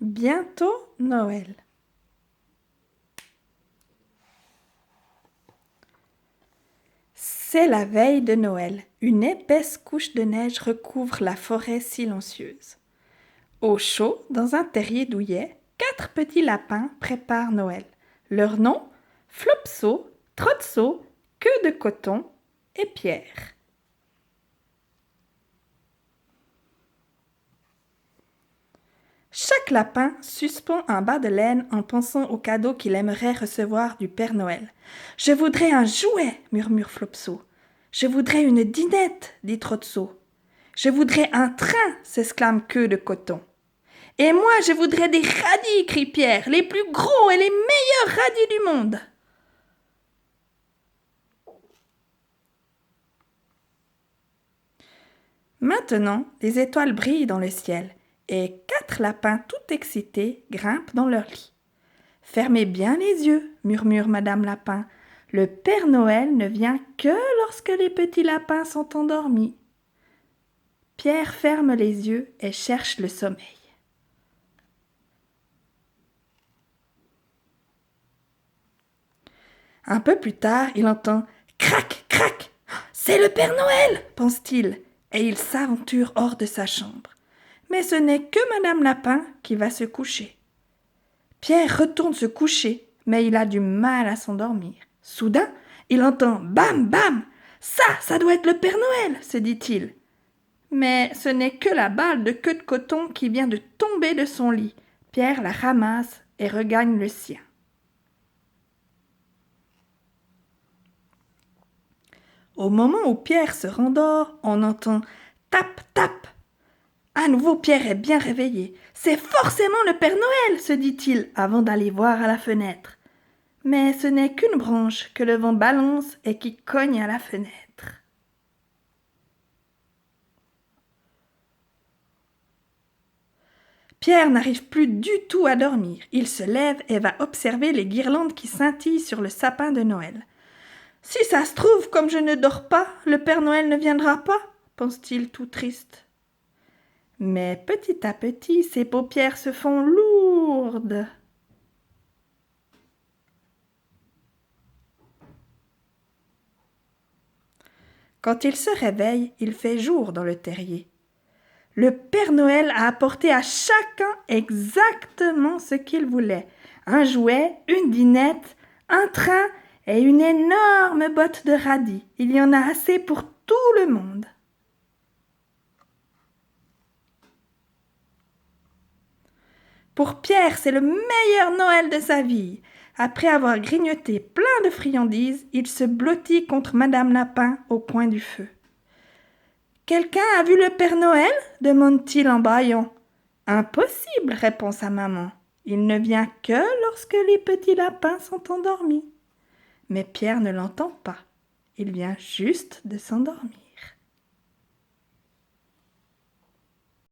Bientôt Noël. C'est la veille de Noël. Une épaisse couche de neige recouvre la forêt silencieuse. Au chaud, dans un terrier douillet, 4 petits lapins préparent Noël. Leurs noms: Flopso, Trotso, Queue de Coton et Pierre. Chaque lapin suspend un bas de laine en pensant au cadeau qu'il aimerait recevoir du Père Noël. « Je voudrais un jouet !» murmure Flopso. « Je voudrais une dinette !» dit Trotso. « Je voudrais un train !» s'exclame Queue de Coton. « Et moi, je voudrais des radis !» crie Pierre, « les plus gros et les meilleurs radis du monde !» Maintenant, les étoiles brillent dans le ciel et 4 lapins tout excités grimpent dans leur lit. « Fermez bien les yeux, murmure Madame Lapin. Le Père Noël ne vient que lorsque les petits lapins sont endormis. » Pierre ferme les yeux et cherche le sommeil. Un peu plus tard, il entend « Crac, crac !»« C'est le Père Noël !» pense-t-il, et il s'aventure hors de sa chambre. Mais ce n'est que Madame Lapin qui va se coucher. Pierre retourne se coucher, mais il a du mal à s'endormir. Soudain, il entend « Bam, bam !»« Ça doit être le Père Noël !» se dit-il. Mais ce n'est que la balle de Queue de Coton qui vient de tomber de son lit. Pierre la ramasse et regagne le sien. Au moment où Pierre se rendort, on entend « Tap, tap !» À nouveau, Pierre est bien réveillé. « C'est forcément le Père Noël !» se dit-il avant d'aller voir à la fenêtre. Mais ce n'est qu'une branche que le vent balance et qui cogne à la fenêtre. Pierre n'arrive plus du tout à dormir. Il se lève et va observer les guirlandes qui scintillent sur le sapin de Noël. « Si ça se trouve, comme je ne dors pas, le Père Noël ne viendra pas, » pense-t-il tout triste. Mais petit à petit, ses paupières se font lourdes. Quand il se réveille, il fait jour dans le terrier. Le Père Noël a apporté à chacun exactement ce qu'il voulait. Un jouet, une dinette, un train et une énorme botte de radis. Il y en a assez pour tout le monde. Pour Pierre, c'est le meilleur Noël de sa vie. Après avoir grignoté plein de friandises, il se blottit contre Madame Lapin au coin du feu. « Quelqu'un a vu le Père Noël ?» demande-t-il en bâillant. « Impossible !» répond sa maman. « Il ne vient que lorsque les petits lapins sont endormis. » Mais Pierre ne l'entend pas. Il vient juste de s'endormir.